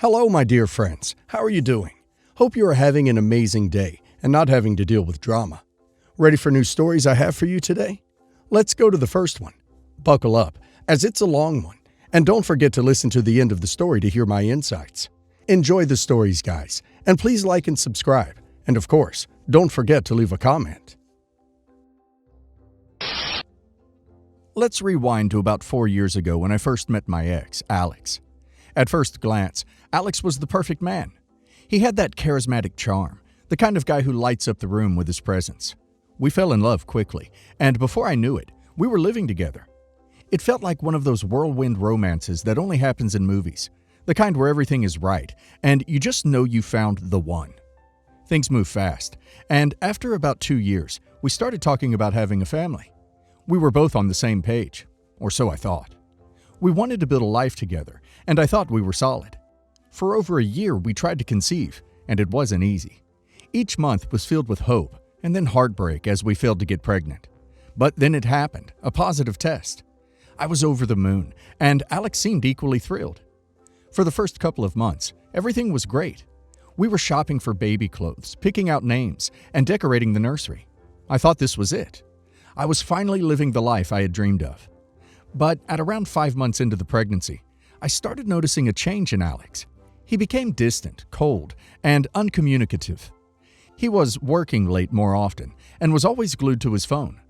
Hello, my dear friends. How are you doing? Hope you are having an amazing day and not having to deal with drama. Ready for new stories I have for you today? Let's go to the first one. Buckle up, as it's a long one, and don't forget to listen to the end of the story to hear my insights. Enjoy the stories, guys, and please like and subscribe. And of course, don't forget to leave a comment. Let's rewind to about 4 years ago when I first met my ex, Alex. At first glance, Alex was the perfect man. He had that charismatic charm, the kind of guy who lights up the room with his presence. We fell in love quickly, and before I knew it, we were living together. It felt like one of those whirlwind romances that only happens in movies, the kind where everything is right, and you just know you found the one. Things move fast, and after about 2 years, we started talking about having a family. We were both on the same page, or so I thought. We wanted to build a life together, and I thought we were solid. For over a year, we tried to conceive, and it wasn't easy. Each month was filled with hope, and then heartbreak as we failed to get pregnant. But then it happened, a positive test. I was over the moon, and Alex seemed equally thrilled. For the first couple of months, everything was great. We were shopping for baby clothes, picking out names, and decorating the nursery. I thought this was it. I was finally living the life I had dreamed of. But at around 5 months into the pregnancy, I started noticing a change in Alex. He became distant, cold, and uncommunicative. He was working late more often and was always glued to his phone.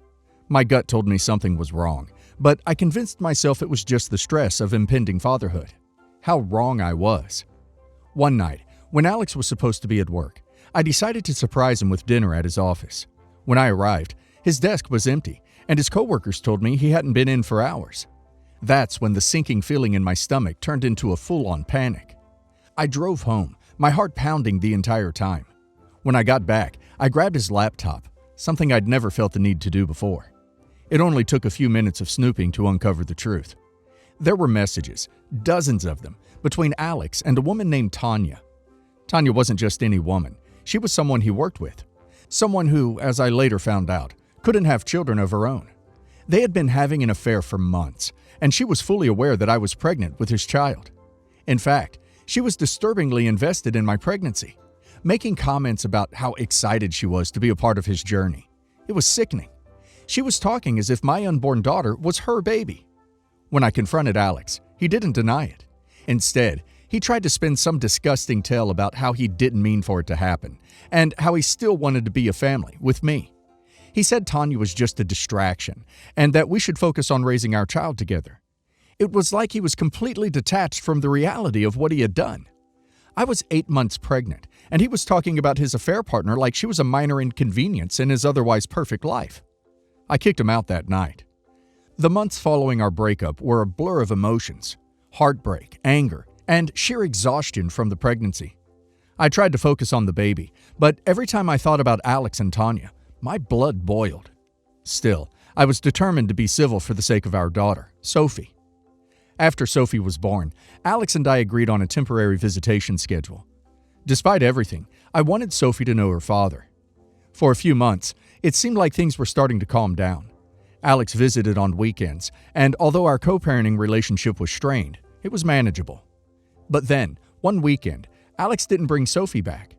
My gut told me something was wrong, but I convinced myself it was just the stress of impending fatherhood. How wrong I was. One night, when Alex was supposed to be at work, I decided to surprise him with dinner at his office. When I arrived, his desk was empty, and his coworkers told me he hadn't been in for hours. That's when the sinking feeling in my stomach turned into a full-on panic. I drove home, my heart pounding the entire time. When I got back, I grabbed his laptop, something I'd never felt the need to do before. It only took a few minutes of snooping to uncover the truth. There were messages, dozens of them, between Alex and a woman named Tanya. Tanya wasn't just any woman. She was someone he worked with. Someone who, as I later found out, couldn't have children of her own. They had been having an affair for months, and she was fully aware that I was pregnant with his child. In fact, she was disturbingly invested in my pregnancy, making comments about how excited she was to be a part of his journey. It was sickening. She was talking as if my unborn daughter was her baby. When I confronted Alex, he didn't deny it. Instead, he tried to spin some disgusting tale about how he didn't mean for it to happen, and how he still wanted to be a family with me. He said Tanya was just a distraction, and that we should focus on raising our child together. It was like he was completely detached from the reality of what he had done. I was 8 months pregnant, and he was talking about his affair partner like she was a minor inconvenience in his otherwise perfect life. I kicked him out that night. The months following our breakup were a blur of emotions, heartbreak, anger, and sheer exhaustion from the pregnancy. I tried to focus on the baby, but every time I thought about Alex and Tanya, my blood boiled. Still, I was determined to be civil for the sake of our daughter, Sophie. After Sophie was born, Alex and I agreed on a temporary visitation schedule. Despite everything, I wanted Sophie to know her father. For a few months, it seemed like things were starting to calm down. Alex visited on weekends, and although our co-parenting relationship was strained, it was manageable. But then, one weekend, Alex didn't bring Sophie back.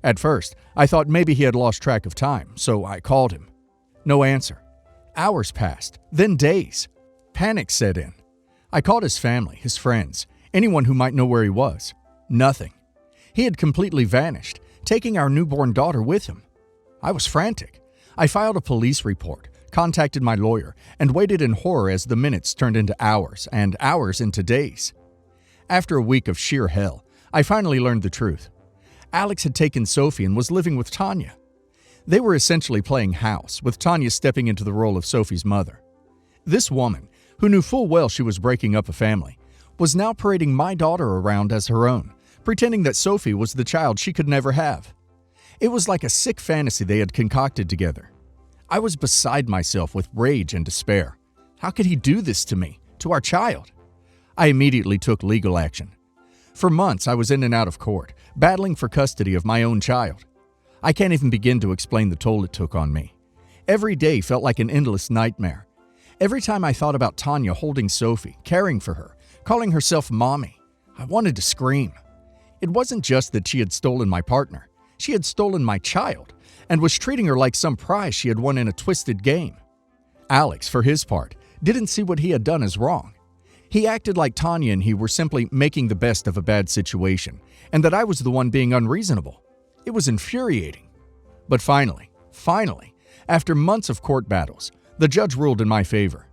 At first, I thought maybe he had lost track of time, so I called him. No answer. Hours passed, then days. Panic set in. I called his family, his friends, anyone who might know where he was. Nothing. He had completely vanished, taking our newborn daughter with him. I was frantic. I filed a police report, contacted my lawyer, and waited in horror as the minutes turned into hours and hours into days. After a week of sheer hell, I finally learned the truth. Alex had taken Sophie and was living with Tanya. They were essentially playing house, with Tanya stepping into the role of Sophie's mother. This woman, who knew full well she was breaking up a family, was now parading my daughter around as her own, pretending that Sophie was the child she could never have. It was like a sick fantasy they had concocted together. I was beside myself with rage and despair. How could he do this to me, to our child? I immediately took legal action. For months, I was in and out of court, battling for custody of my own child. I can't even begin to explain the toll it took on me. Every day felt like an endless nightmare. Every time I thought about Tanya holding Sophie, caring for her, calling herself Mommy, I wanted to scream. It wasn't just that she had stolen my partner. She had stolen my child and was treating her like some prize she had won in a twisted game. Alex, for his part, didn't see what he had done as wrong. He acted like Tanya and he were simply making the best of a bad situation, and that I was the one being unreasonable. It was infuriating. But finally, after months of court battles, the judge ruled in my favor.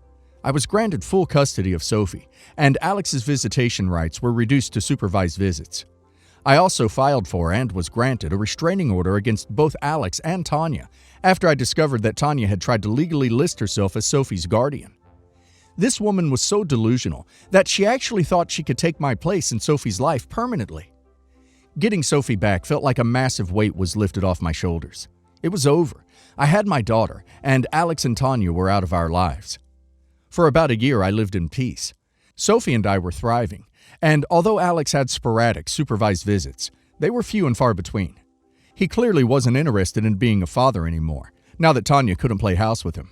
I was granted full custody of Sophie, and Alex's visitation rights were reduced to supervised visits. I also filed for and was granted a restraining order against both Alex and Tanya after I discovered that Tanya had tried to legally list herself as Sophie's guardian. This woman was so delusional that she actually thought she could take my place in Sophie's life permanently. Getting Sophie back felt like a massive weight was lifted off my shoulders. It was over. I had my daughter, and Alex and Tanya were out of our lives. For about a year, I lived in peace. Sophie and I were thriving, and although Alex had sporadic, supervised visits, they were few and far between. He clearly wasn't interested in being a father anymore, now that Tanya couldn't play house with him.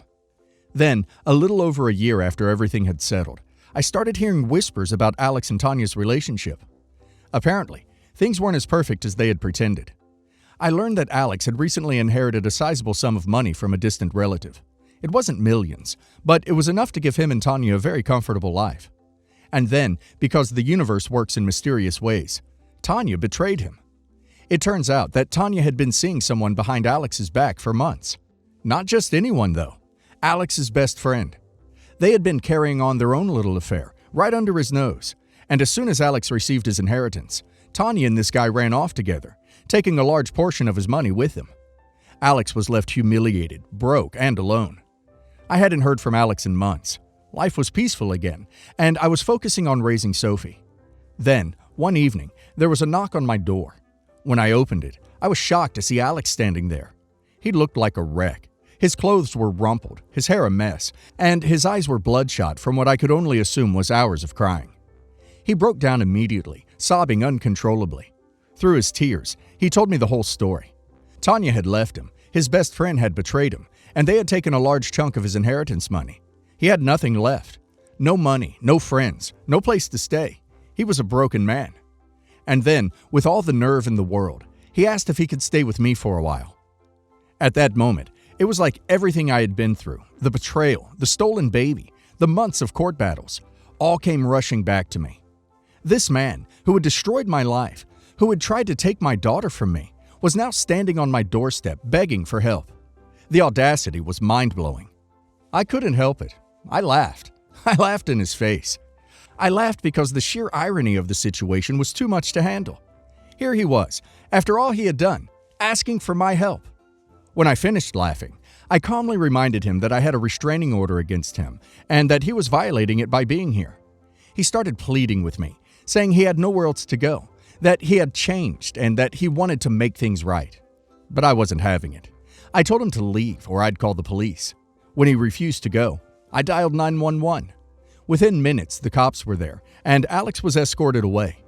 Then, a little over a year after everything had settled, I started hearing whispers about Alex and Tanya's relationship. Apparently, things weren't as perfect as they had pretended. I learned that Alex had recently inherited a sizable sum of money from a distant relative. It wasn't millions, but it was enough to give him and Tanya a very comfortable life. And then, because the universe works in mysterious ways, Tanya betrayed him. It turns out that Tanya had been seeing someone behind Alex's back for months. Not just anyone, though. Alex's best friend. They had been carrying on their own little affair, right under his nose, and as soon as Alex received his inheritance, Tanya and this guy ran off together, taking a large portion of his money with him. Alex was left humiliated, broke, and alone. I hadn't heard from Alex in months. Life was peaceful again, and I was focusing on raising Sophie. Then, one evening, there was a knock on my door. When I opened it, I was shocked to see Alex standing there. He looked like a wreck. His clothes were rumpled, his hair a mess, and his eyes were bloodshot from what I could only assume was hours of crying. He broke down immediately, sobbing uncontrollably. Through his tears, he told me the whole story. Tanya had left him, his best friend had betrayed him, and they had taken a large chunk of his inheritance money. He had nothing left. No money, no friends, no place to stay. He was a broken man. And then, with all the nerve in the world, he asked if he could stay with me for a while. At that moment, it was like everything I had been through, the betrayal, the stolen baby, the months of court battles, all came rushing back to me. This man, who had destroyed my life, who had tried to take my daughter from me, was now standing on my doorstep begging for help. The audacity was mind-blowing. I couldn't help it. I laughed. I laughed in his face. I laughed because the sheer irony of the situation was too much to handle. Here he was, after all he had done, asking for my help. When I finished laughing, I calmly reminded him that I had a restraining order against him and that he was violating it by being here. He started pleading with me, saying he had nowhere else to go, that he had changed and that he wanted to make things right. But I wasn't having it. I told him to leave or I'd call the police. When he refused to go, I dialed 911. Within minutes, the cops were there, and Alex was escorted away.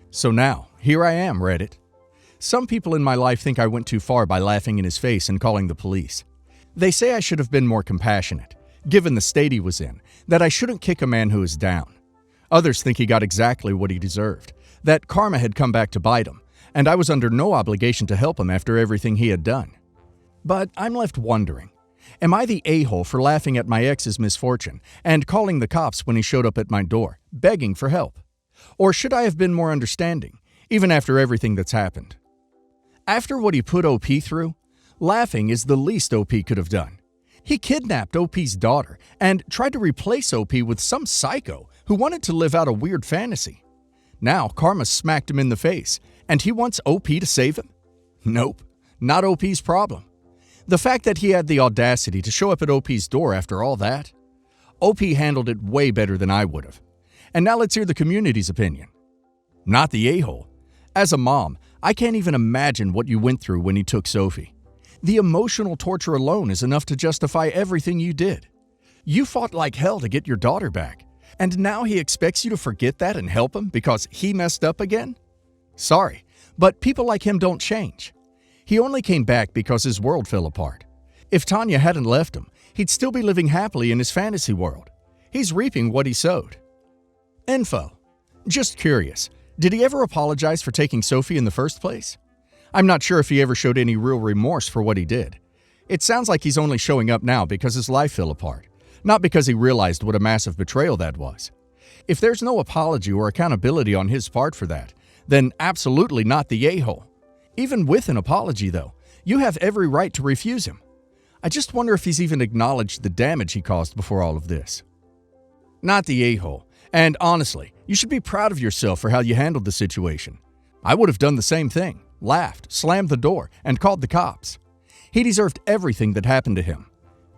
So now, here I am, Reddit. Some people in my life think I went too far by laughing in his face and calling the police. They say I should have been more compassionate, given the state he was in, that I shouldn't kick a man who is down. Others think he got exactly what he deserved, that karma had come back to bite him, and I was under no obligation to help him after everything he had done. But I'm left wondering, am I the a-hole for laughing at my ex's misfortune and calling the cops when he showed up at my door, begging for help? Or should I have been more understanding, even after everything that's happened? After what he put OP through, laughing is the least OP could have done. He kidnapped OP's daughter and tried to replace OP with some psycho who wanted to live out a weird fantasy. Now karma smacked him in the face, and he wants OP to save him? Nope, not OP's problem. The fact that he had the audacity to show up at OP's door after all that? OP handled it way better than I would have. And now let's hear the community's opinion. Not the a-hole. As a mom, I can't even imagine what you went through when he took Sophie. The emotional torture alone is enough to justify everything you did. You fought like hell to get your daughter back, and now he expects you to forget that and help him because he messed up again? Sorry, but people like him don't change. He only came back because his world fell apart. If Tanya hadn't left him, he'd still be living happily in his fantasy world. He's reaping what he sowed. Info. Just curious, Did he ever apologize for taking Sophie in the first place? I'm not sure if he ever showed any real remorse for what he did. It sounds like he's only showing up now because his life fell apart, not because he realized what a massive betrayal that was. If there's no apology or accountability on his part for that, then absolutely not the a-hole. Even with an apology, though, you have every right to refuse him. I just wonder if he's even acknowledged the damage he caused before all of this. Not the a-hole. And honestly, you should be proud of yourself for how you handled the situation. I would have done the same thing, laughed, slammed the door, and called the cops. He deserved everything that happened to him.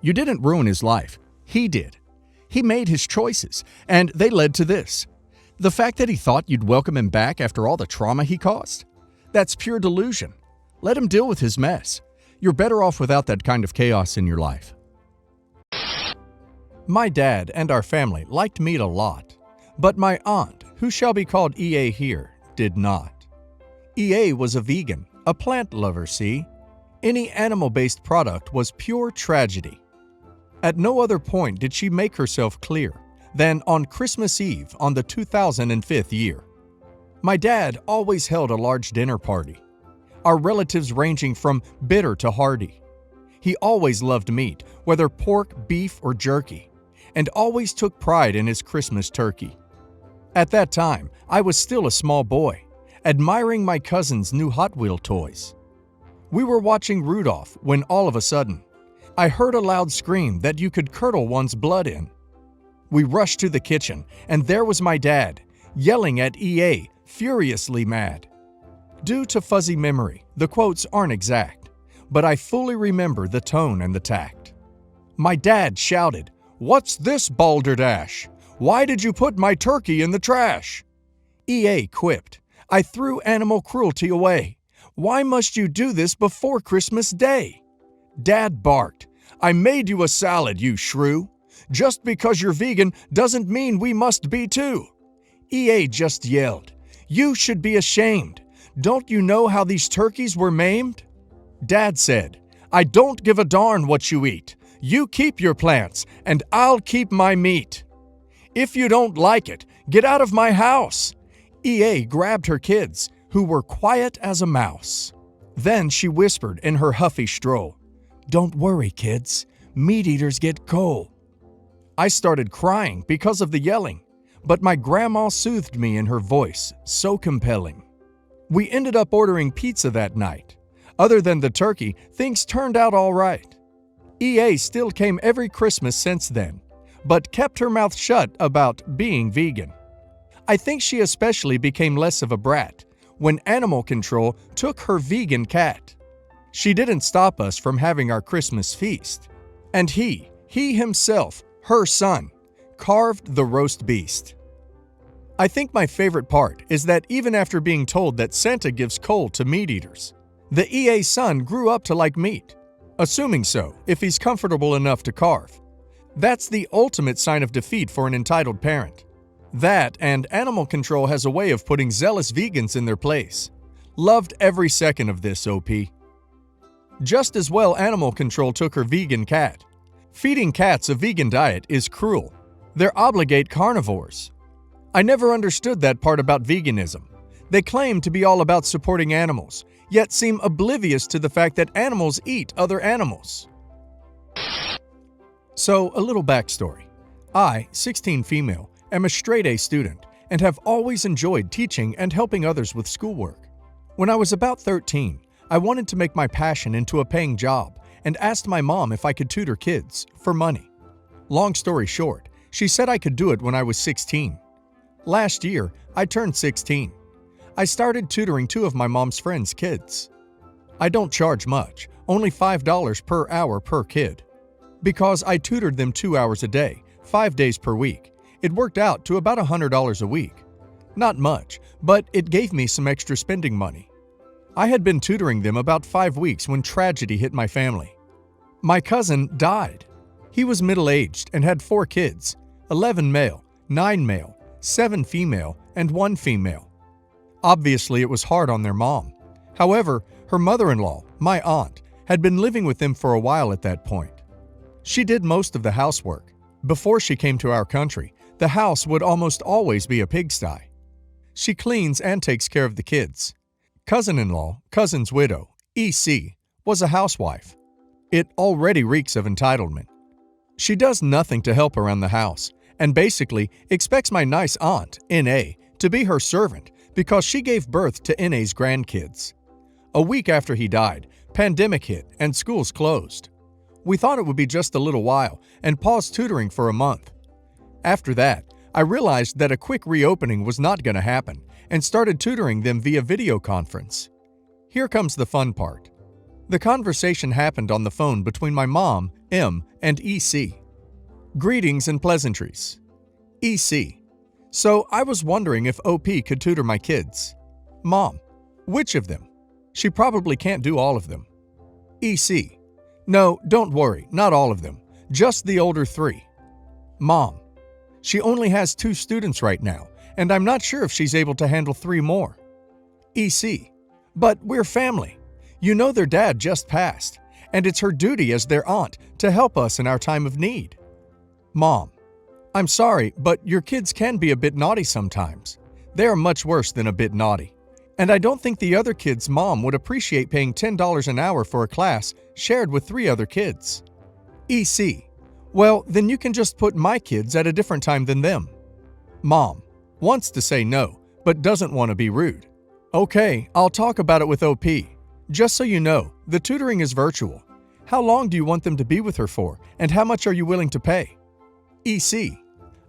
You didn't ruin his life. He did. He made his choices, and they led to this. The fact that he thought you'd welcome him back after all the trauma he caused? That's pure delusion. Let him deal with his mess. You're better off without that kind of chaos in your life. My dad and our family liked meat a lot, but my aunt, who shall be called EA here, did not. EA was a vegan, a plant lover, see? Any animal-based product was pure tragedy. At no other point did she make herself clear than on Christmas Eve on the 2005 year. My dad always held a large dinner party, our relatives ranging from bitter to hearty. He always loved meat, whether pork, beef, or jerky, and always took pride in his Christmas turkey. At that time, I was still a small boy, admiring my cousin's new Hot Wheel toys. We were watching Rudolph when all of a sudden, I heard a loud scream that you could curdle one's blood in. We rushed to the kitchen, and there was my dad, yelling at EA, furiously mad. Due to fuzzy memory, the quotes aren't exact, but I fully remember the tone and the tact. My dad shouted, "What's this, balderdash? Why did you put my turkey in the trash?" EA quipped, "I threw animal cruelty away. Why must you do this before Christmas Day?" Dad barked, "I made you a salad, you shrew. Just because you're vegan doesn't mean we must be too." EA just yelled, "You should be ashamed. Don't you know how these turkeys were maimed?" Dad said, "I don't give a darn what you eat. You keep your plants, and I'll keep my meat. If you don't like it, get out of my house." EA grabbed her kids, who were quiet as a mouse. Then she whispered in her huffy stroll, "Don't worry, kids. Meat eaters get coal." I started crying because of the yelling, but my grandma soothed me in her voice, so compelling. We ended up ordering pizza that night. Other than the turkey, things turned out all right. EA still came every Christmas since then, but kept her mouth shut about being vegan. I think she especially became less of a brat when animal control took her vegan cat. She didn't stop us from having our Christmas feast. And he himself, her son, carved the roast beast. I think my favorite part is that even after being told that Santa gives coal to meat eaters, the EA son grew up to like meat. Assuming so, if he's comfortable enough to carve. That's the ultimate sign of defeat for an entitled parent. That and animal control has a way of putting zealous vegans in their place. Loved every second of this, OP. Just as well animal control took her vegan cat. Feeding cats a vegan diet is cruel. They're obligate carnivores. I never understood that part about veganism. They claim to be all about supporting animals, yet seem oblivious to the fact that animals eat other animals. So, a little backstory. I, 16 female, am a straight-A student and have always enjoyed teaching and helping others with schoolwork. When I was about 13, I wanted to make my passion into a paying job and asked my mom if I could tutor kids for money. Long story short, she said I could do it when I was 16. Last year, I turned 16. I started tutoring 2 of my mom's friends' kids. I don't charge much, only $5 per hour per kid. Because I tutored them 2 hours a day, 5 days per week, it worked out to about $100 a week. Not much, but it gave me some extra spending money. I had been tutoring them about 5 weeks when tragedy hit my family. My cousin died. He was middle-aged and had 4 kids, 11 male, 9 male, 7 female, and 1 female. Obviously, it was hard on their mom. However, her mother-in-law, my aunt, had been living with them for a while at that point. She did most of the housework. Before she came to our country, the house would almost always be a pigsty. She cleans and takes care of the kids. Cousin-in-law, cousin's widow, EC, was a housewife. It already reeks of entitlement. She does nothing to help around the house and basically expects my nice aunt, NA, to be her servant because she gave birth to NA's grandkids. A week after he died, pandemic hit and schools closed. We thought it would be just a little while and paused tutoring for a month. After that, I realized that a quick reopening was not going to happen and started tutoring them via video conference. Here comes the fun part. The conversation happened on the phone between my mom, M, and EC. Greetings and pleasantries. EC. So I was wondering if OP could tutor my kids. Mom. Which of them? She probably can't do all of them. EC. No, don't worry, not all of them. Just the older 3. Mom. She only has 2 students right now, and I'm not sure if she's able to handle 3 more. EC. But we're family. You know their dad just passed, and it's her duty as their aunt to help us in our time of need. Mom. I'm sorry, but your kids can be a bit naughty sometimes. They are much worse than a bit naughty. And I don't think the other kid's mom would appreciate paying $10 an hour for a class shared with 3 other kids. EC. Well, then you can just put my kids at a different time than them. Mom. Wants to say no, but doesn't want to be rude. Okay, I'll talk about it with OP. Just so you know, the tutoring is virtual. How long do you want them to be with her for, and how much are you willing to pay? EC.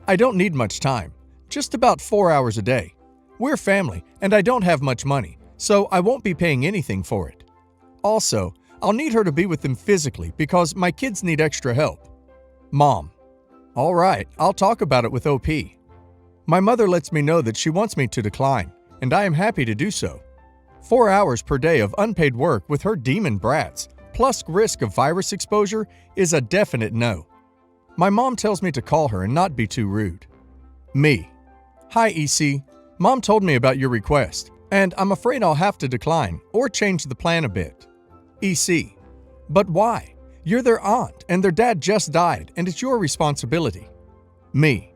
I don't need much time, just about 4 hours a day. We're family, and I don't have much money, so I won't be paying anything for it. Also, I'll need her to be with them physically because my kids need extra help. Mom. All right, I'll talk about it with OP. My mother lets me know that she wants me to decline, and I am happy to do so. 4 hours per day of unpaid work with her demon brats, plus risk of virus exposure, is a definite no. My mom tells me to call her and not be too rude. Me. Hi, EC. Mom told me about your request, and I'm afraid I'll have to decline or change the plan a bit. EC. But why? You're their aunt, and their dad just died, and it's your responsibility. Me.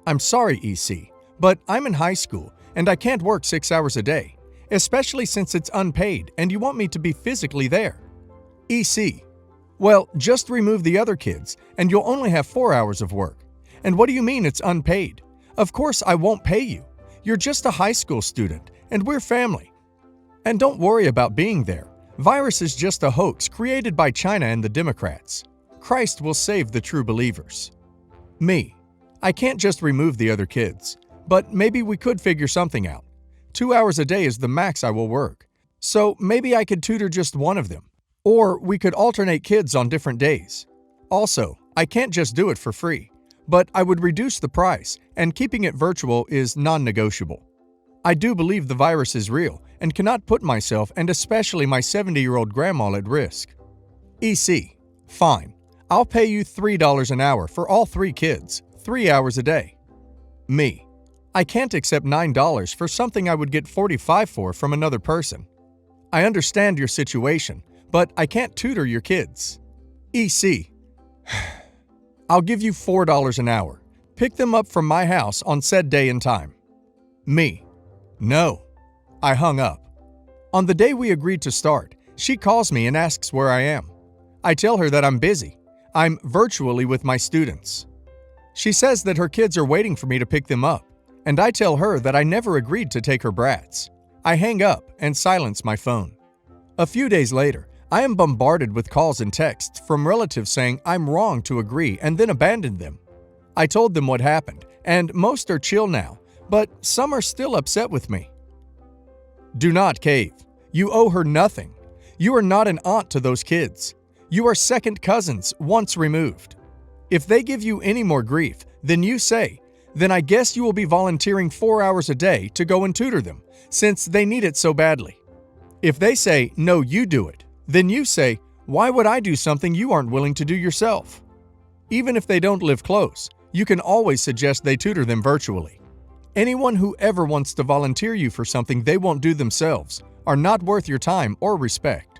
I'm sorry, EC, but I'm in high school, and I can't work 6 hours a day, especially since it's unpaid and you want me to be physically there. EC. Well, just remove the other kids, and you'll only have 4 hours of work. And what do you mean it's unpaid? Of course I won't pay you. You're just a high school student, and we're family. And don't worry about being there. Virus is just a hoax created by China and the Democrats. Christ will save the true believers. Me. I can't just remove the other kids, but maybe we could figure something out. 2 hours a day is the max I will work. So maybe I could tutor just one of them. Or we could alternate kids on different days. Also, I can't just do it for free, but I would reduce the price, and keeping it virtual is non-negotiable. I do believe the virus is real and cannot put myself and especially my 70-year-old grandma at risk. EC. Fine. I'll pay you $3 an hour for all 3 kids, 3 hours a day. Me. I can't accept $9 for something I would get $45 for from another person. I understand your situation, but I can't tutor your kids. EC. I'll give you $4 an hour. Pick them up from my house on said day and time. Me. No. I hung up. On the day we agreed to start, she calls me and asks where I am. I tell her that I'm busy. I'm virtually with my students. She says that her kids are waiting for me to pick them up, and I tell her that I never agreed to take her brats. I hang up and silence my phone. A few days later, I am bombarded with calls and texts from relatives saying I'm wrong to agree and then abandon them. I told them what happened, and most are chill now, but some are still upset with me. Do not cave. You owe her nothing. You are not an aunt to those kids. You are second cousins once removed. If they give you any more grief, then you say, then I guess you will be volunteering 4 hours a day to go and tutor them, since they need it so badly. If they say, no, you do it, then you say, why would I do something you aren't willing to do yourself? Even if they don't live close, you can always suggest they tutor them virtually. Anyone who ever wants to volunteer you for something they won't do themselves are not worth your time or respect.